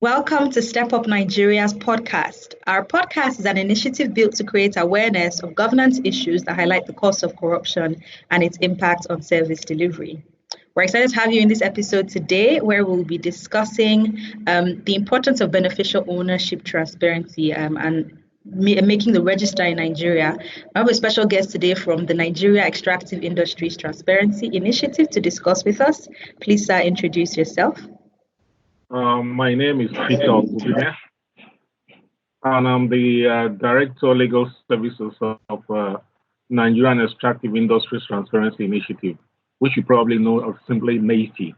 Welcome to Step Up Nigeria's podcast. Our podcast is an initiative built to create awareness of governance issues that highlight the cost of corruption and its impact on service delivery. We're excited to have you in this episode today, where we'll be discussing the importance of beneficial ownership transparency and making the register in Nigeria. I have a special guest today from the Nigeria Extractive Industries Transparency Initiative to discuss with us. Please, sir, introduce yourself. My name is Peter Ogbobine, and I'm the Director Legal Services of Nigerian Extractive Industries Transparency Initiative, which you probably know as simply NEITI.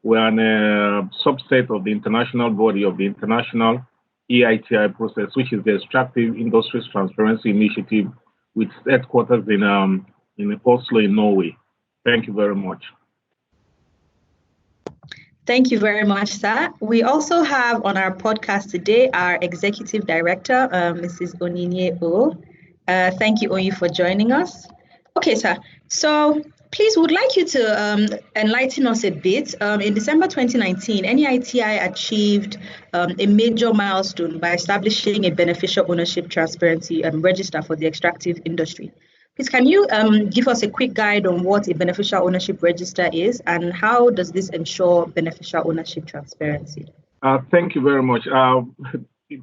We're a subset of the international body of the International EITI process, which is the Extractive Industries Transparency Initiative, with headquarters in Oslo, in Norway. Thank you very much. Thank you very much, sir. We also have on our podcast today our Executive Director, Mrs. Onyinye O. Thank you, Oyi, for joining us. Okay, sir. So please, would like you to enlighten us a bit. In December 2019, NEITI achieved a major milestone by establishing a beneficial ownership transparency register for the extractive industry. Please, can you give us a quick guide on what a beneficial ownership register is and how does this ensure beneficial ownership transparency? Thank you very much.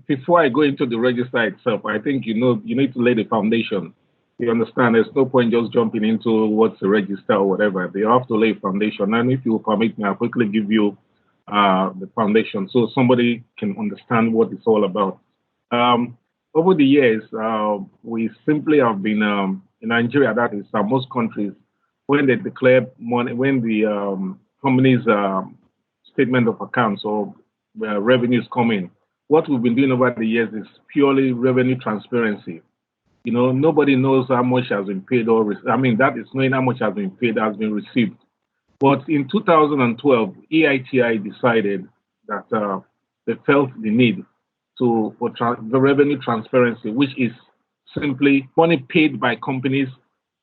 Before I go into the register itself, I think you need to lay the foundation. You understand, there's no point just jumping into what's a register or whatever. They have to lay a foundation. And if you will permit me, I'll quickly give you the foundation so somebody can understand what it's all about. Over the years, we simply have been in Nigeria, that is, most countries, when they declare money, when the company's statement of accounts or revenues come in, what we've been doing over the years is purely revenue transparency. You know, nobody knows how much has been paid that is knowing how much has been paid, has been received. But in 2012, EITI decided that they felt the need for the revenue transparency, which is simply money paid by companies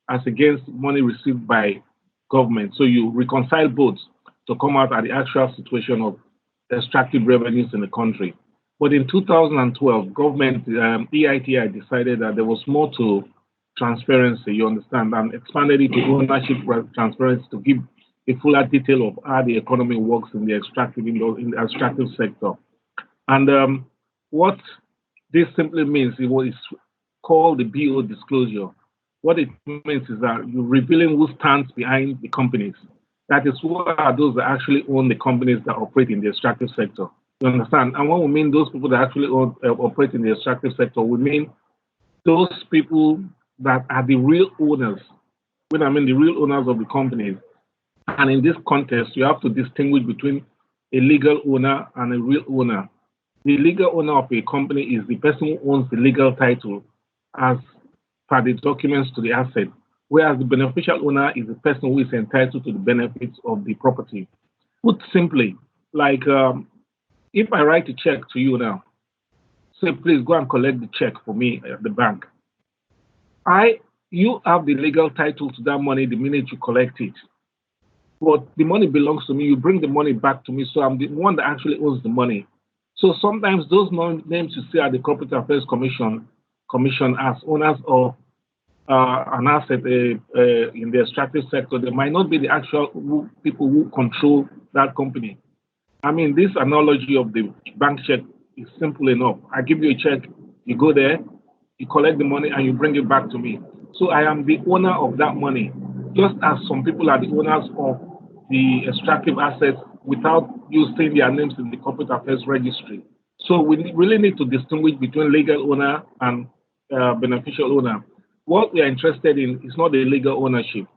as against money received by government. So you reconcile both to come out at the actual situation of extractive revenues in the country. But in 2012, government, EITI decided that there was more to transparency, you understand, and expanded it to ownership transparency to give a fuller detail of how the economy works in the extractive sector. And what this simply means is what is called the BO disclosure. What it means is that you're revealing who stands behind the companies. That is, who are those that actually own the companies that operate in the extractive sector. You understand? And when we mean those people that actually operate in the extractive sector, we mean those people that are the real owners. When I mean the real owners of the companies. And in this context, you have to distinguish between a legal owner and a real owner. The legal owner of a company is the person who owns the legal title as per the documents to the asset, whereas the beneficial owner is the person who is entitled to the benefits of the property. Put simply, like if I write a check to you now, say, please go and collect the check for me at the bank. You have the legal title to that money the minute you collect it. But the money belongs to me. You bring the money back to me, so I'm the one that actually owns the money. So sometimes those names you see at the Corporate Affairs Commission as owners of an asset in the extractive sector, they might not be the actual people who control that company. I mean, this analogy of the bank check is simple enough. I give you a check, you go there, you collect the money, and you bring it back to me. So I am the owner of that money, just as some people are the owners of the extractive assets without you saying their names in the Corporate Affairs Registry. So we really need to distinguish between legal owner and beneficial owner. What we are interested in is not the legal ownership.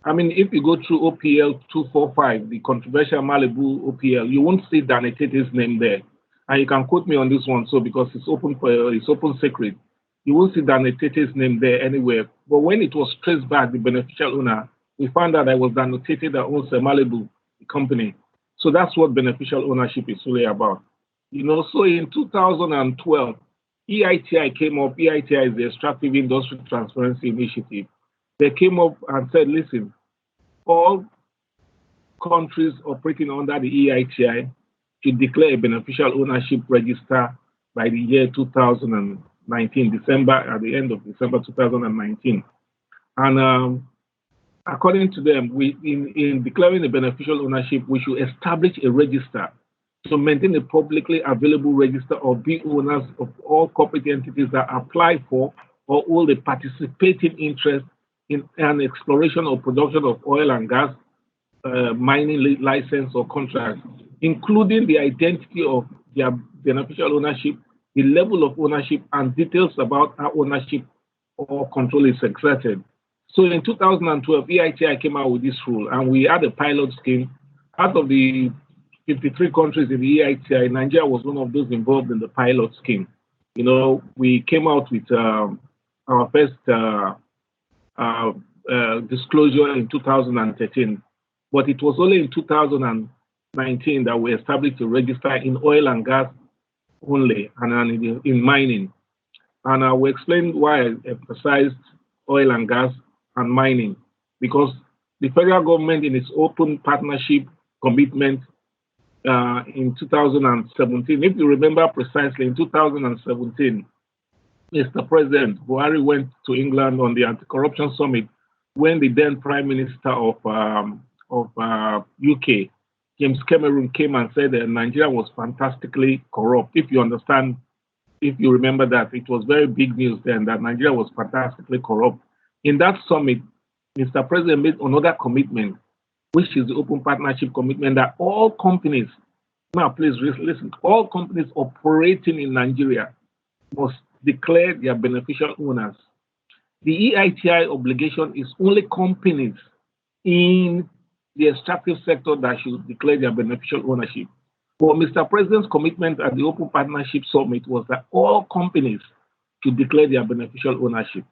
I mean, if you go through OPL 245, the controversial Malibu OPL, you won't see Danny Tete's name there. And you can quote me on this one, so because it's open secret. You won't see Danny Tete's name there anywhere. But when it was traced back, the beneficial owner, we found out that it was Danny Tete that owns Malibu, the company. So that's what beneficial ownership is really about. You know, so in 2012, EITI came up. EITI is the Extractive Industry Transparency Initiative. They came up and said, listen, all countries operating under the EITI to declare a beneficial ownership register by the year 2019, at the end of December 2019. And according to them, in declaring a beneficial ownership, we should establish a register to maintain a publicly available register of be owners of all corporate entities that apply for or hold a participating interest in an exploration or production of oil and gas, mining license or contract, including the identity of their beneficial ownership, the level of ownership, and details about how ownership or control is exerted. So in 2012, EITI came out with this rule, and we had a pilot scheme. Out of the 53 countries in the EITI, Nigeria was one of those involved in the pilot scheme. You know, we came out with our first disclosure in 2013, but it was only in 2019 that we established a register in oil and gas only, and in mining. And we explained why I emphasized oil and gas and mining, because the federal government, in its open partnership commitment in 2017, if you remember precisely, in 2017, Mr. President Buhari went to England on the anti-corruption summit when the then Prime Minister of UK, James Cameron, came and said that Nigeria was fantastically corrupt. If you understand, if you remember that, it was very big news then that Nigeria was fantastically corrupt. In that summit, Mr. President made another commitment, which is the open partnership commitment, that all companies, now please listen, all companies operating in Nigeria must declare their beneficial owners. The EITI obligation is only companies in the extractive sector that should declare their beneficial ownership. But Mr. President's commitment at the Open Partnership Summit was that all companies should declare their beneficial ownership.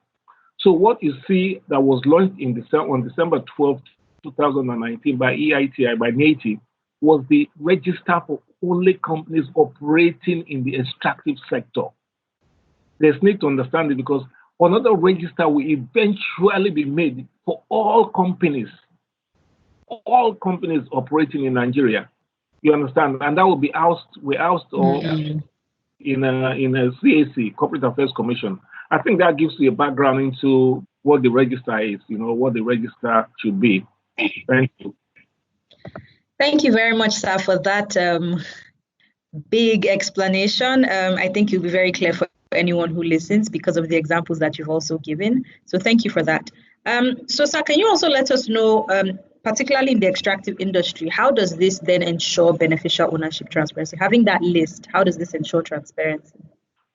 So what you see that was launched on December 12, 2019 by EITI, by NEITI, was the register for only companies operating in the extractive sector. There's need to understand it, because another register will eventually be made for all companies operating in Nigeria. You understand? And that will be housed in a CAC, Corporate Affairs Commission. I think that gives you a background into what the register is, what the register should be. Thank you. Thank you very much, sir, for that big explanation. I think you'll be very clear for anyone who listens because of the examples that you've also given. So thank you for that. So, sir, can you also let us know, particularly in the extractive industry, how does this then ensure beneficial ownership transparency? Having that list, how does this ensure transparency?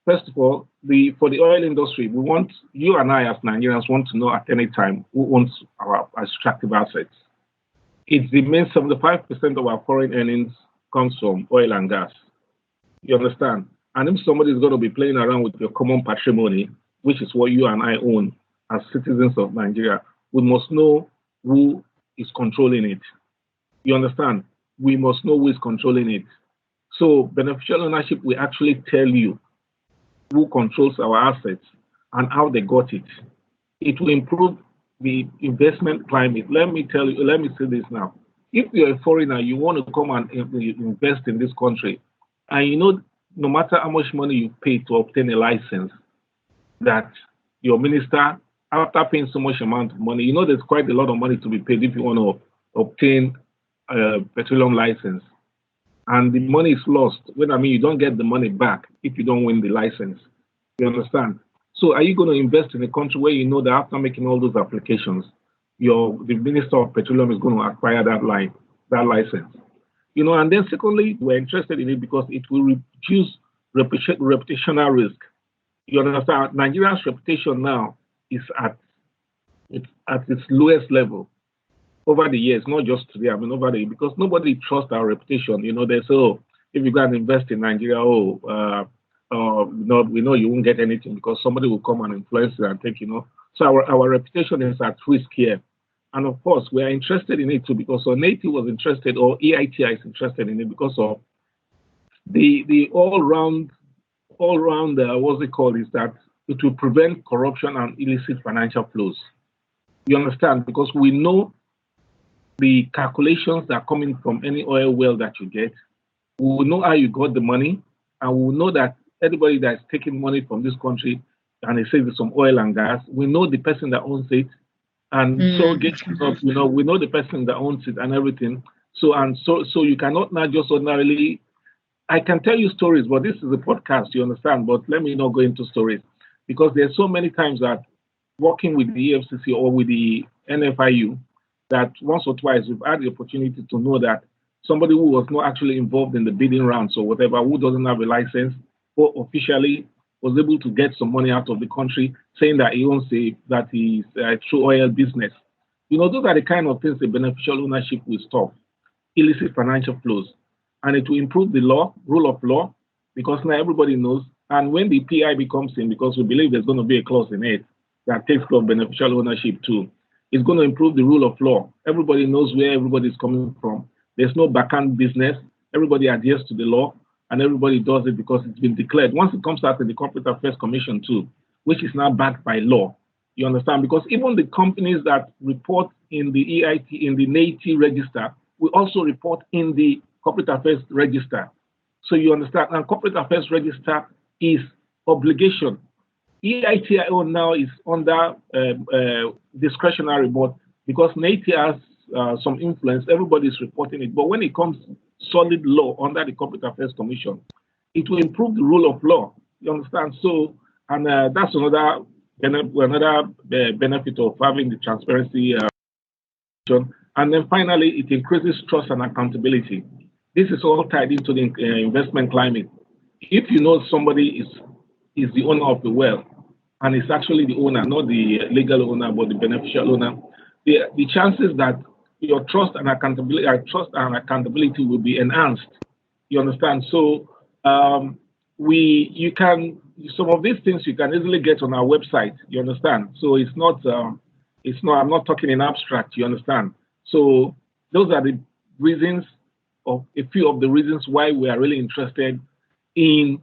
First of all, for the oil industry, you and I as Nigerians want to know at any time who owns our extractive assets. It remains 75% of our foreign earnings comes from oil and gas. You understand? And if somebody is going to be playing around with your common patrimony, which is what you and I own as citizens of Nigeria, we must know who is controlling it. You understand? We must know who is controlling it. So beneficial ownership will actually tell you who controls our assets and how they got it. It will improve the investment climate. Let me say this now. If you're a foreigner, you want to come and invest in this country, and no matter how much money you pay to obtain a license, that your minister, after paying so much amount of money, there's quite a lot of money to be paid if you want to obtain a petroleum license. And the money is lost. You don't get the money back if you don't win the license. You understand? So are you going to invest in a country where you know that after making all those applications, the Minister of Petroleum is going to acquire that license? And then secondly, we're interested in it because it will reduce reputational risk. You understand? Nigeria's reputation now is at its lowest level over the years, not just today. Over the years, because nobody trusts our reputation. They say, if you go and invest in Nigeria, we know you won't get anything because somebody will come and influence it and take. So our reputation is at risk here. And of course, we are interested in it too because NEITI was interested, or EITI is interested in it because of the all-round, what's it called, is that it will prevent corruption and illicit financial flows. You understand? Because we know the calculations that are coming from any oil well that you get. We will know how you got the money, and we will know that anybody that's taking money from this country and they say it's some oil and gas, we know the person that owns it. And so we know the person that owns it and everything. So you cannot now just ordinarily. I can tell you stories, but this is a podcast, you understand. But let me not go into stories because there's so many times that working with the EFCC or with the NFIU, that once or twice we've had the opportunity to know that somebody who was not actually involved in the bidding rounds or whatever, who doesn't have a license or officially was able to get some money out of the country, saying that he owns that he's through oil business. Those are the kind of things the beneficial ownership will stop. Illicit financial flows. And it will improve the rule of law, because now everybody knows. And when the PI becomes in, because we believe there's going to be a clause in it that takes care of beneficial ownership too, it's going to improve the rule of law. Everybody knows where everybody's coming from. There's no backhand business. Everybody adheres to the law, and everybody does it because it's been declared. Once it comes out in the Corporate Affairs Commission too, which is now backed by law, you understand? Because even the companies that report in the EIT, in the NEITI register, will also report in the Corporate Affairs Register. So you understand? And Corporate Affairs Register is obligation. EITIO now is under discretionary, but because NEITI has some influence, everybody is reporting it. But when it comes solid law under the Corporate Affairs Commission, it will improve the rule of law. You understand? So, and that's another benefit of having the transparency. And then finally, it increases trust and accountability. This is all tied into the investment climate. If you know somebody is the owner of the well, and it's actually the owner, not the legal owner, but the beneficial owner, the chances that your trust and accountability will be enhanced. You understand? So you can, some of these things you can easily get on our website. You understand? So I'm not talking in abstract. You understand? So those are the reasons, of a few of the reasons why we are really interested in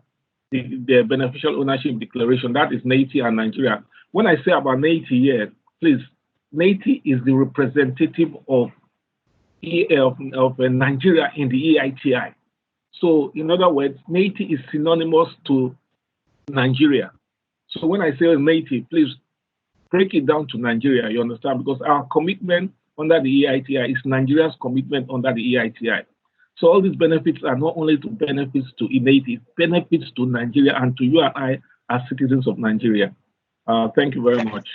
the beneficial ownership declaration. That is NEITI and Nigeria. When I say about NEITI here, please, NEITI is the representative of Nigeria in the EITI. So in other words, NEITI is synonymous to Nigeria. So when I say NEITI, please break it down to Nigeria, you understand? Because our commitment under the EITI is Nigeria's commitment under the EITI. So all these benefits are not only to benefits to NEITI, benefits to Nigeria and to you and I as citizens of Nigeria. Thank you very much.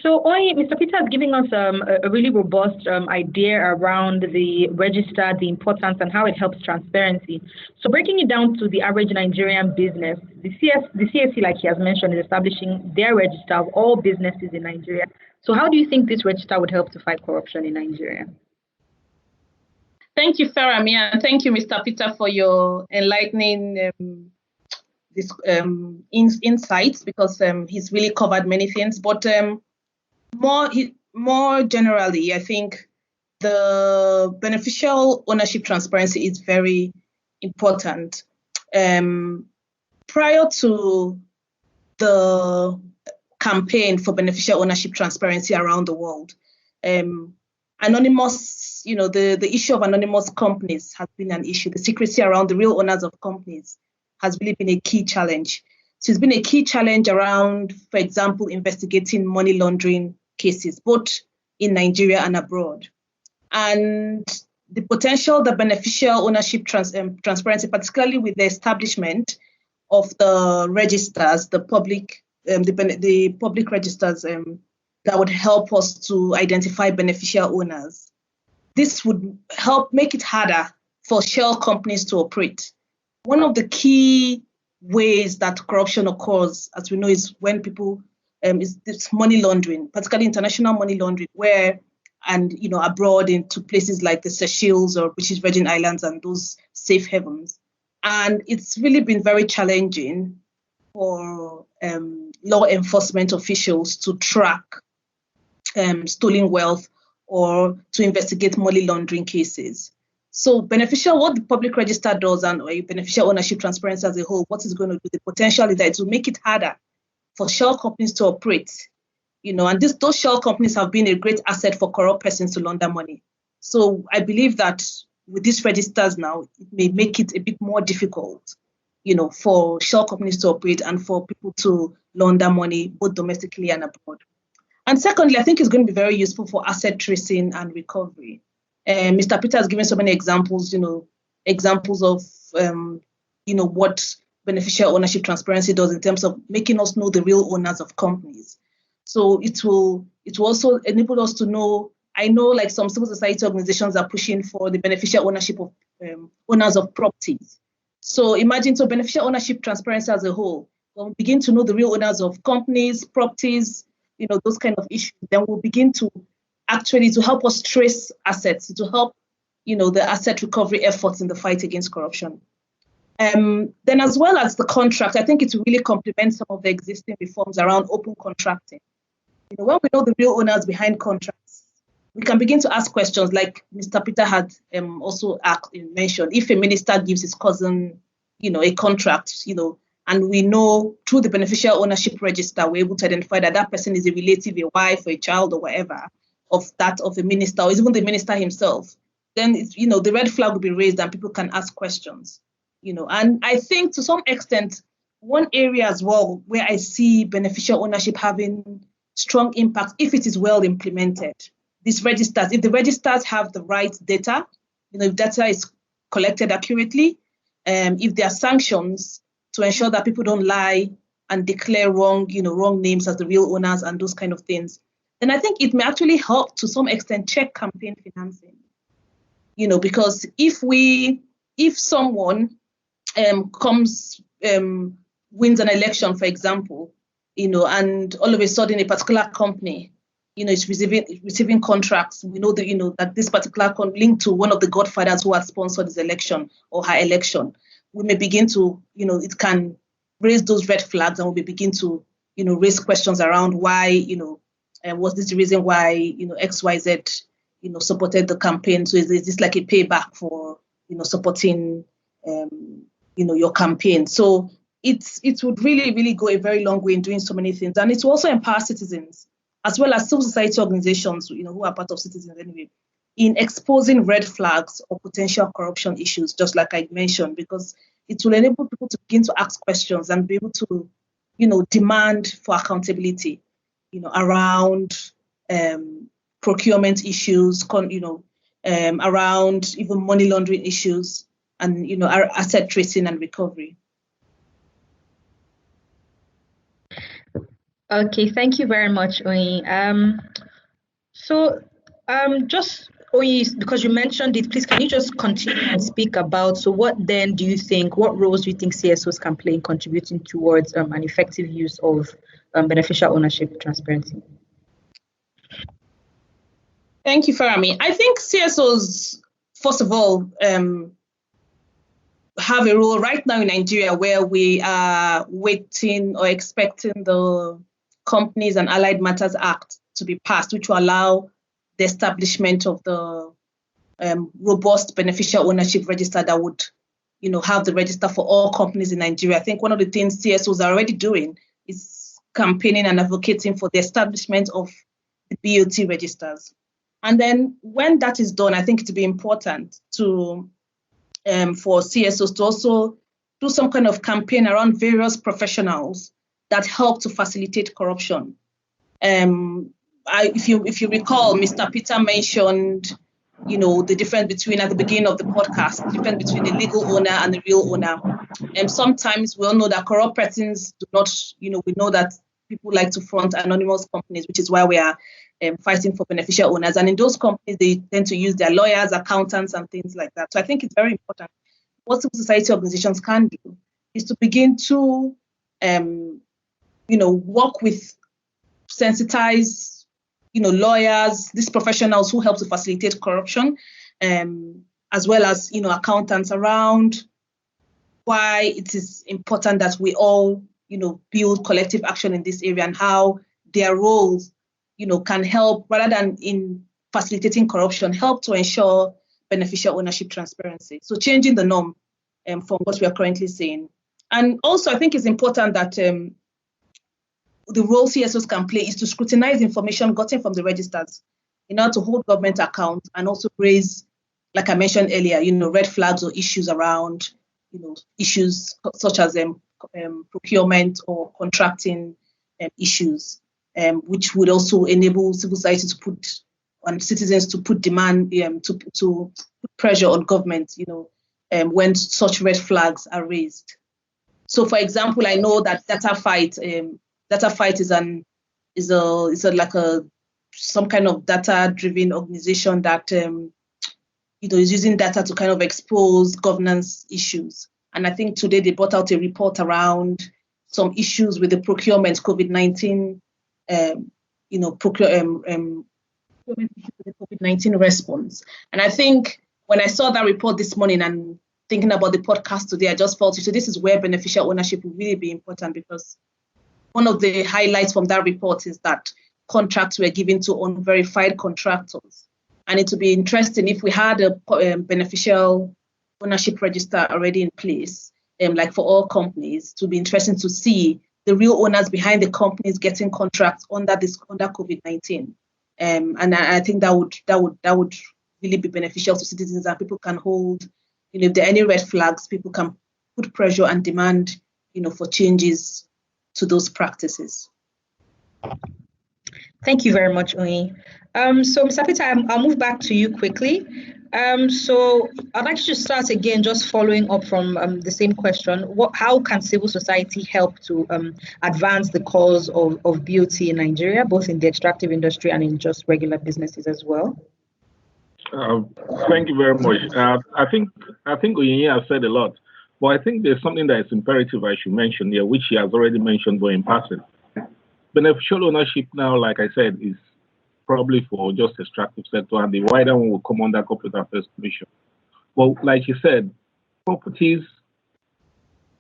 So Mr. Peter is giving us a really robust idea around the register, the importance, and how it helps transparency. So breaking it down to the average Nigerian business, the CAC, like he has mentioned, is establishing their register of all businesses in Nigeria. So how do you think this register would help to fight corruption in Nigeria? Thank you, Farami, and thank you, Mr. Peter, for your enlightening insights, because he's really covered many things. But more generally, I think the beneficial ownership transparency is very important. Prior to the campaign for beneficial ownership transparency around the world, anonymous, the issue of anonymous companies has been an issue. The secrecy around the real owners of companies has really been a key challenge. So it's been a key challenge around, for example, investigating money laundering cases, both in Nigeria and abroad. And the potential, the beneficial ownership transparency, particularly with the establishment of the registers, the public registers that would help us to identify beneficial owners. This would help make it harder for shell companies to operate. One of the key ways that corruption occurs, as we know, is when people, it's money laundering, particularly international money laundering, abroad into places like the Seychelles or British Virgin Islands and those safe havens. And it's really been very challenging for law enforcement officials to track stolen wealth or to investigate money laundering cases. So what the public register does, and beneficial ownership transparency as a whole, what is going to do, the potential is that it will make it harder for shell companies to operate. And those shell companies have been a great asset for corrupt persons to launder money. So I believe that with these registers now, it may make it a bit more difficult, for shell companies to operate and for people to launder money, both domestically and abroad. And secondly, I think it's going to be very useful for asset tracing and recovery. Mr. Peter has given so many examples, examples of, what beneficial ownership transparency does in terms of making us know the real owners of companies. So it will also enable us to know. I know like some civil society organizations are pushing for the beneficial ownership of owners of properties. So imagine beneficial ownership transparency as a whole. When we begin to know the real owners of companies, properties, those kind of issues, then we'll begin to help us trace assets, to help, the asset recovery efforts in the fight against corruption. Then as well as the contract, I think it will really complement some of the existing reforms around open contracting. When we know the real owners behind contracts, we can begin to ask questions like Mr. Peter had also mentioned. If a minister gives his cousin, a contract, and we know through the beneficial ownership register, we're able to identify that person is a relative, a wife, or a child, or whatever of the minister, or even the minister himself, then the red flag will be raised and people can ask questions. And I think to some extent, one area as well where I see beneficial ownership having strong impact if it is well implemented. These registers, if the registers have the right data, if data is collected accurately, if there are sanctions to ensure that people don't lie and declare wrong names as the real owners and those kind of things, then I think it may actually help to some extent check campaign financing. Because if someone wins an election, for example, and all of a sudden a particular company, is receiving contracts, we know that, that this particular linked to one of the godfathers who had sponsored his election or her election, we may begin to, it can raise those red flags, and we may begin to, raise questions around why, was this the reason why, XYZ, supported the campaign? So is this like a payback for, supporting, your campaign? So it would really, really go a very long way in doing so many things. And it will also empower citizens, as well as civil society organizations, who are part of citizens anyway, in exposing red flags or potential corruption issues, just like I mentioned, because it will enable people to begin to ask questions and be able to, demand for accountability, around procurement issues, around even money laundering issues, and, our asset tracing and recovery. Okay, thank you very much, Oyi. Just Oyi, because you mentioned it, please can you just continue and speak about, so what roles do you think CSOs can play in contributing towards an effective use of beneficial ownership transparency? Thank you, Farami. I think CSOs, first of all, have a role right now in Nigeria where we are waiting or expecting the Companies and Allied Matters Act to be passed, which will allow the establishment of the robust beneficial ownership register that would, have the register for all companies in Nigeria. I think one of the things CSOs are already doing is campaigning and advocating for the establishment of the BOT registers. And then when that is done, I think it will be important to for CSOs to also do some kind of campaign around various professionals that help to facilitate corruption. If you recall, Mr. Peter mentioned, the difference between, at the beginning of the podcast, the difference between the legal owner and the real owner. And sometimes we all know that corrupt persons do not, we know that people like to front anonymous companies, which is why we are fighting for beneficial owners. And in those companies, they tend to use their lawyers, accountants, and things like that. So I think it's very important. What civil society organizations can do is to begin to, work with sensitized, lawyers, these professionals who help to facilitate corruption, as well as, accountants around why it is important that we all, build collective action in this area and how their roles, can help, rather than in facilitating corruption, help to ensure beneficial ownership transparency. So changing the norm from what we are currently seeing. And also, I think it's important that the role CSOs can play is to scrutinize information gotten from the registers in order to hold government accounts and also raise like I mentioned earlier, red flags or issues around, issues such as procurement or contracting issues, which would also enable civil society to put on citizens to put demand to put pressure on government, when such red flags are raised. So, for example, I know that Data Fight is some kind of data-driven organization that is using data to kind of expose governance issues. And I think today they brought out a report around some issues with the procurement COVID-19, COVID-19 response. And I think when I saw that report this morning and thinking about the podcast today, I just felt, so this is where beneficial ownership will really be important, because one of the highlights from that report is that contracts were given to unverified contractors. And it would be interesting if we had a beneficial ownership register already in place, like for all companies. It would be interesting to see the real owners behind the companies getting contracts under COVID-19. And I think that would really be beneficial to citizens, and people can hold, if there are any red flags, people can put pressure and demand, for changes to those practices. Thank you very much, Oyi. So, Mr. Peter, I'll move back to you quickly. So I'd like to start again, just following up from the same question. How can civil society help to advance the cause of BOT in Nigeria, both in the extractive industry and in just regular businesses as well? Thank you very much. I think Oyiye has said a lot, but I think there's something that is imperative I should mention here, which he has already mentioned, but in passing. Beneficial ownership now, like I said, is probably for just extractive sector, and the wider one will come under Corporate Affairs Commission. But like you said, properties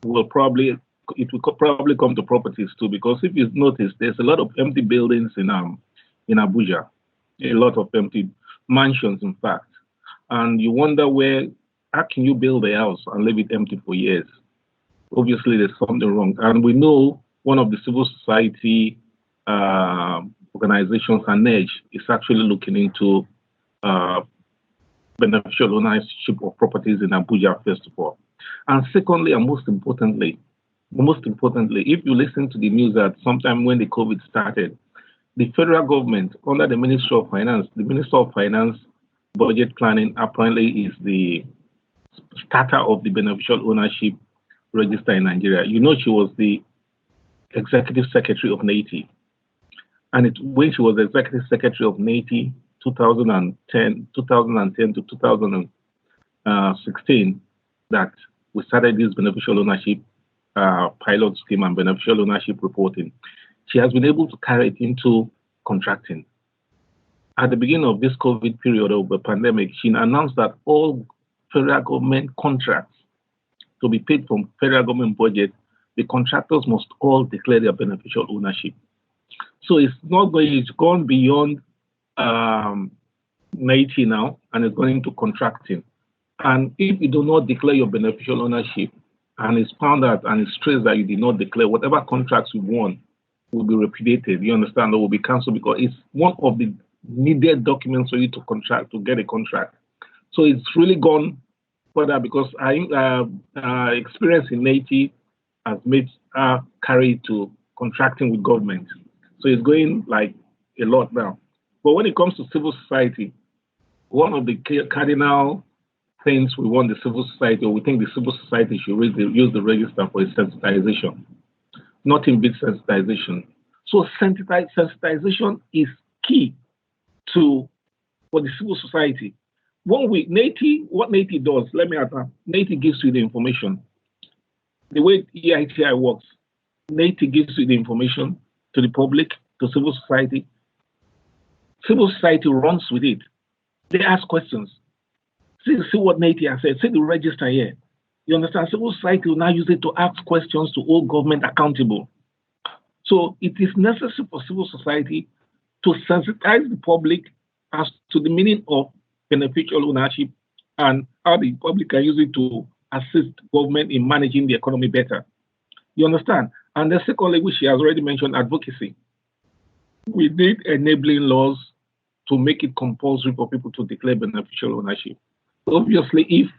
will probably come to properties too, because if you notice, there's a lot of empty buildings in Abuja, a lot of empty mansions, in fact, and you wonder how can you build a house and leave it empty for years? Obviously, there's something wrong, and we know one of the civil society organizations, NEITI, is actually looking into beneficial ownership of properties in Abuja, first of all. And secondly, and most importantly, if you listen to the news that sometime when the COVID started, the federal government, under the Minister of Finance budget planning, apparently is the starter of the beneficial ownership register in Nigeria. She was the executive secretary of NEITI. And when she was executive secretary of NEITI, 2010 to 2016, that we started this beneficial ownership pilot scheme and beneficial ownership reporting. She has been able to carry it into contracting. At the beginning of this COVID period of the pandemic, she announced that all federal government contracts to be paid from federal government budget, the contractors must all declare their beneficial ownership. So it's gone beyond NEITI now, and it's going into contracting. And if you do not declare your beneficial ownership, and it's found out and it's traced that you did not declare, whatever contracts you won will be repudiated. You understand? Or will be cancelled, because it's one of the needed documents for you to get a contract. So it's really gone further, because experience in NEITI has made her carry to contracting with government. So it's going like a lot now. But when it comes to civil society, one of the cardinal things we want the civil society, or we think the civil society should use the register for, is sensitization, nothing but sensitization. So sensitization is key for the civil society. What NEITI does, let me add that, NEITI gives you the information. The way EITI works, NEITI gives you the information to the public, to civil society. Civil society runs with it. They ask questions. See what NEITI has said. See the register here. You understand? Civil society will now use it to ask questions to hold government accountable. So it is necessary for civil society to sensitize the public as to the meaning of beneficial ownership and how the public can use it to assist government in managing the economy better. You understand? And the secondly, which she has already mentioned, advocacy. We need enabling laws to make it compulsory for people to declare beneficial ownership. Obviously, if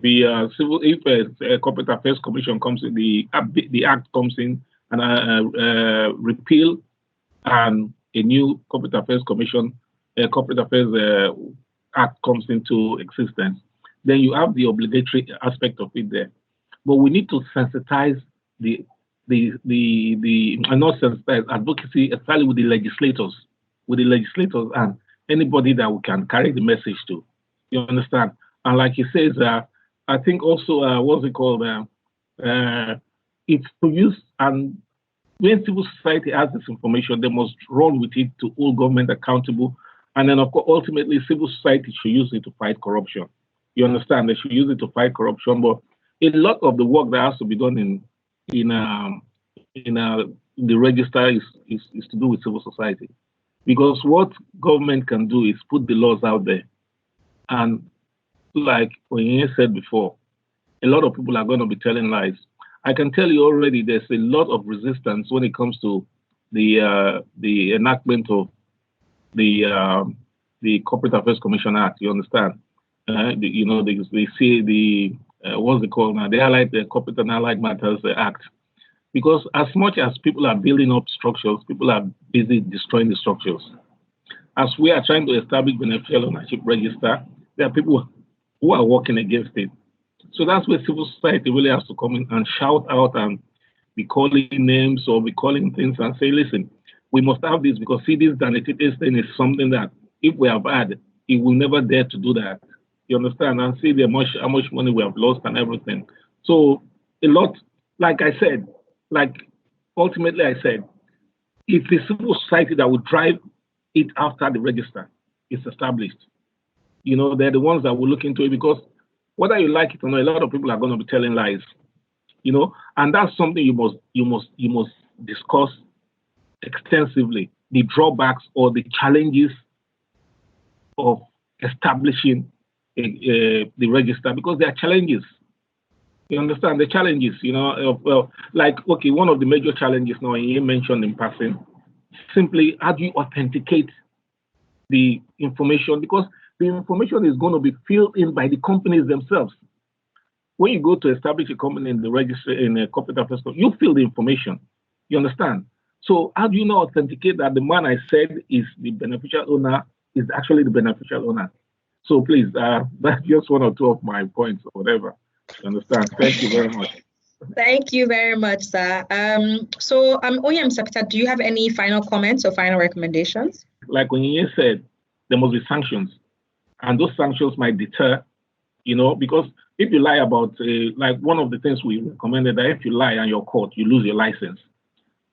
a Corporate Affairs Commission comes in, the Act comes in and repeal and a new Corporate Affairs Commission, Corporate Affairs Act comes into existence, then you have the obligatory aspect of it there. But we need to sensitize not sensitize advocacy, especially with the legislators and anybody that we can carry the message to. You understand? And like he says, I think also what's it called? It's to use, and when civil society has this information, they must run with it to hold government accountable. And then, of course, ultimately, civil society should use it to fight corruption. You understand? They should use it to fight corruption. But a lot of the work that has to be done in the register is to do with civil society. Because what government can do is put the laws out there. And like Onyinye said before, a lot of people are going to be telling lies. I can tell you already there's a lot of resistance when it comes to the enactment of the Corporate Affairs Commission Act. You understand? They see the what's it called now? The Corporate and Allied Matters Act. Because as much as people are building up structures, people are busy destroying the structures. As we are trying to establish beneficial ownership register, there are people who are working against it. So that's where civil society really has to come in and shout out and be calling names or be calling things and say, listen, we must have this because see, this Danetites thing is something that if we have had, it will never dare to do that. You understand? And see how much money we have lost and everything. So a lot, like I said, ultimately I said, it's the civil society that will drive it after the register is established. They're the ones that will look into it because whether you like it or not, a lot of people are going to be telling lies. And that's something you must discuss extensively, the drawbacks or the challenges of establishing the register, because there are challenges. You understand the challenges, one of the major challenges now you mentioned in passing, simply how do you authenticate the information? Because the information is going to be filled in by the companies themselves. When you go to establish a company in the register in a corporate affairs, you fill the information. You understand? So how do you now authenticate that the man I said is the beneficial owner is actually the beneficial owner? So please, that's just one or two of my points or whatever. You understand? Thank you very much. Thank you very much, sir. Oyem Sapita, do you have any final comments or final recommendations? Like Onyinye said, there must be sanctions. And those sanctions might deter, because if you lie about, like one of the things we recommended, that if you lie and you're caught, you lose your license.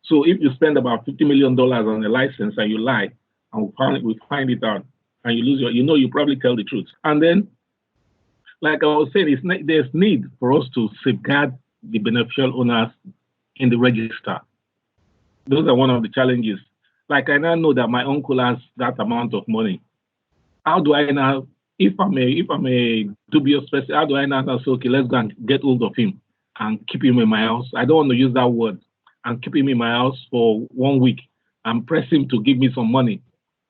So if you spend about $50 million on a license and you lie, and we find it out, and you lose you probably tell the truth. And then, like I was saying, there's need for us to safeguard the beneficial owners in the register. Those are one of the challenges. Like I now know that my uncle has that amount of money. How do I now, if I'm a dubious person, how do I now say, okay, let's go and get hold of him and keep him in my house? I don't want to use that word. And keep him in my house for 1 week and press him to give me some money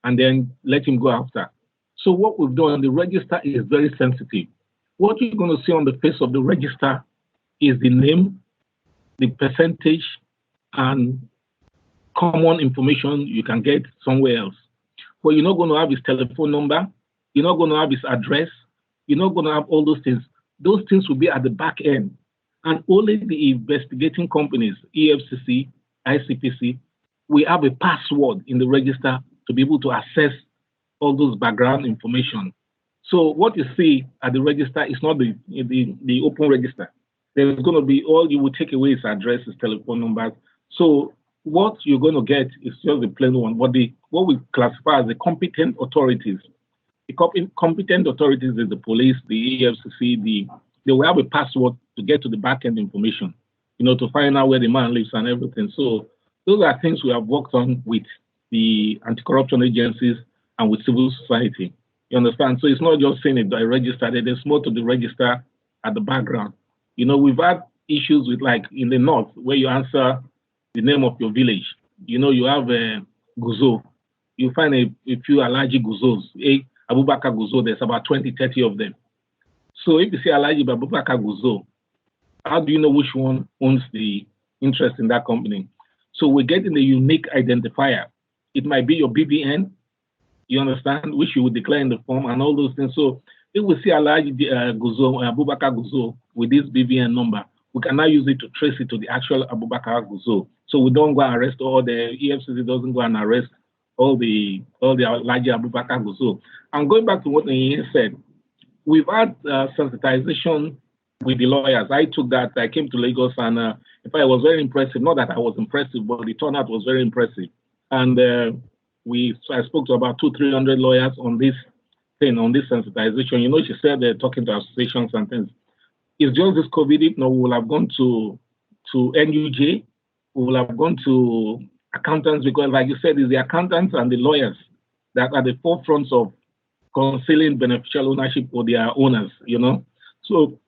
and then let him go after. So what we've done, the register is very sensitive. What you're going to see on the face of the register is the name, the percentage, and common information you can get somewhere else. But you're not going to have his telephone number. You're not going to have his address. You're not going to have all those things. Those things will be at the back end. And only the investigating companies, EFCC, ICPC, we have a password in the register to be able to access all those background information. So what you see at the register is not the open register. There's going to be all you will take away is address, his telephone numbers. So what you're going to get is just the plain one. What we classify as the competent authorities. The competent authorities is the police, the EFCC, they will have a password to get to the back-end information, to find out where the man lives and everything. So those are things we have worked on with the anti-corruption agencies and with civil society. You understand? So it's not just saying a register, there's more to the register at the background. We've had issues with, like, in the north, where you answer the name of your village. You have a Guzo. You find a few Alaji Guzos, Abubakar Guzo, there's about 20, 30 of them. So if you say Alhaji Abubakar Guzo, how do you know which one owns the interest in that company? So we're getting a unique identifier. It might be your BVN, you understand, which you would declare in the form and all those things. So if we see Alhaji Guzo, Abubakar Guzo with this BVN number, we can now use it to trace it to the actual Abubakar Guzo. So we don't go and arrest all the EFCC doesn't go and arrest all the Alhaji Abubakar Guzo. And going back to what Ian said, we've had sensitization with the lawyers. I took that. I came to Lagos, and in fact, it was very impressive. Not that I was impressive, but the turnout was very impressive. And I spoke to about 200-300 lawyers on this thing, on this sensitization. You know, she said they're talking to associations and things. It's just this COVID. If no, we will have gone to NUJ. We will have gone to accountants, because, like you said, it's the accountants and the lawyers that are the forefronts of concealing beneficial ownership for their owners, you know. So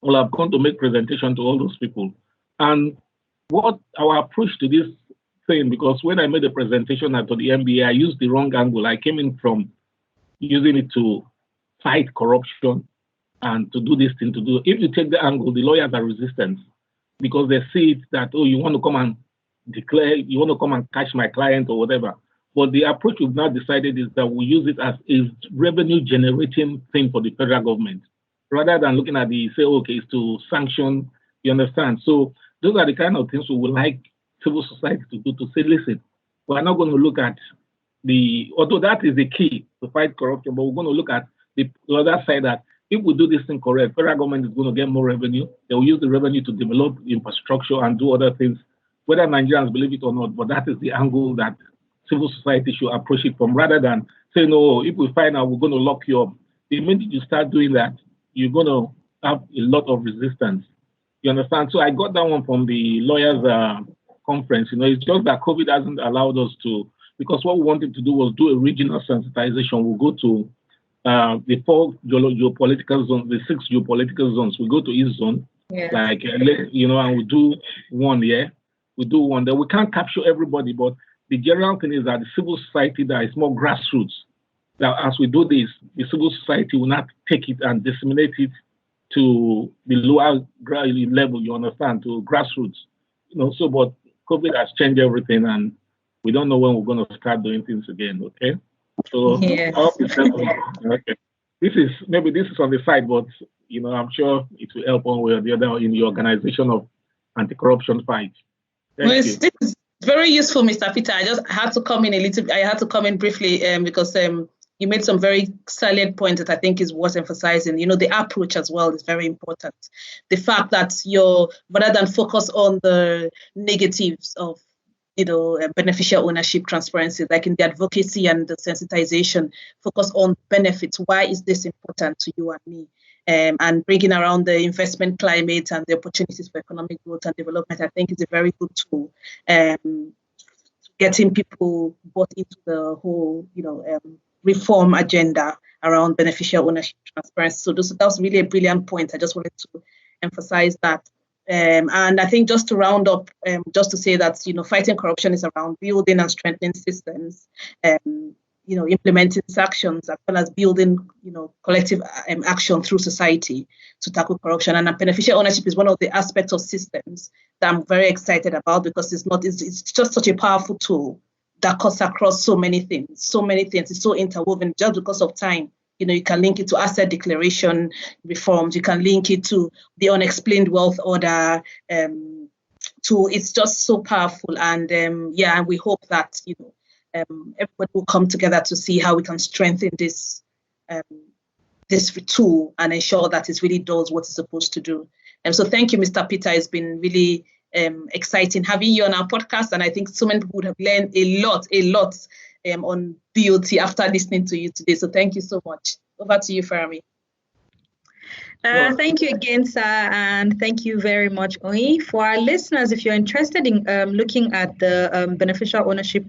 we'll have gone to make presentation to all those people. And what our approach to this thing, because when I made a presentation to the MBA, I used the wrong angle. I came in from using it to fight corruption and to do this thing, to do. If you take the angle, the lawyers are resistant because they see it that, oh, you want to come and declare, you want to come and catch my client or whatever. But the approach we've now decided is that we use it as a revenue generating thing for the federal government, rather than looking at the, say, okay, it's to sanction, you understand? So those are the kind of things we would like civil society to do, to say, listen, we're not going to look at although that is the key to fight corruption, but we're going to look at the other side, that if we do this thing correct, federal government is going to get more revenue. They will use the revenue to develop infrastructure and do other things, whether Nigerians believe it or not. But that is the angle that civil society should approach it from, rather than say, no, if we find out, we're going to lock you up. The minute you start doing that, you're going to have a lot of resistance. You understand? So I got that one from the lawyers' conference. You know, it's just that COVID hasn't allowed us to, because what we wanted to do was do a regional sensitization. We'll go to the 4 geopolitical zones, the 6 geopolitical zones. We go to each zone, like, you know, and we do one, we do one. Then we can't capture everybody, but the general thing is that the civil society that is more grassroots. Now, as we do this, the civil society will not take it and disseminate it to the lower level, you understand, to grassroots. You know, so, but COVID has changed everything, and we don't know when we're going to start doing things again, okay? So, yes. Okay. This is on the side, but, you know, I'm sure it will help one way or the other in the organization of anti-corruption fight. This is very useful, Mr. Peter. I just had to come in briefly because you made some very salient points that I think is worth emphasizing. You know, the approach as well is very important. The fact that rather than focus on the negatives of, you know, beneficial ownership transparency, like in the advocacy and the sensitization, focus on benefits. Why is this important to you and me? And bringing around the investment climate and the opportunities for economic growth and development, I think is a very good tool. Getting people bought into the whole, you know, reform agenda around beneficial ownership transparency. So that was really a brilliant point. I just wanted to emphasize that. And I think just to round up, just to say that, you know, fighting corruption is around building and strengthening systems, you know, implementing actions, as well as building, you know, collective action through society to tackle corruption. And beneficial ownership is one of the aspects of systems that I'm very excited about, because it's just such a powerful tool that cuts across so many things. It's so interwoven. Just because of time, you know, you can link it to asset declaration reforms. You can link it to the unexplained wealth order. It's just so powerful. And and we hope that, you know, everybody will come together to see how we can strengthen this tool and ensure that it really does what it's supposed to do. So thank you, Mr. Peter. It's been really exciting having you on our podcast, and I think so many people would have learned a lot on BOT after listening to you today. So thank you so much. Over to you, Farami. Thank you again, sir, and thank you very much, Oyi. For our listeners, if you're interested in looking at the beneficial ownership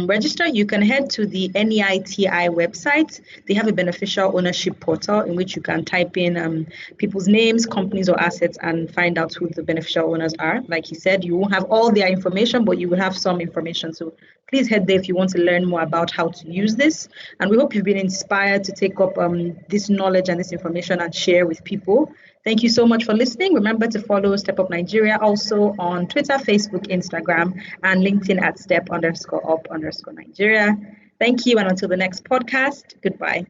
register, you can head to the NEITI website. They have a beneficial ownership portal in which you can type in people's names, companies, or assets and find out who the beneficial owners are. Like he said, you won't have all their information, but you will have some information. So please head there if you want to learn more about how to use this. And we hope you've been inspired to take up this knowledge and this information and share with people. Thank you so much for listening. Remember to follow Step Up Nigeria also on Twitter, Facebook, Instagram, and LinkedIn at step_up_Nigeria. Thank you, and until the next podcast, goodbye.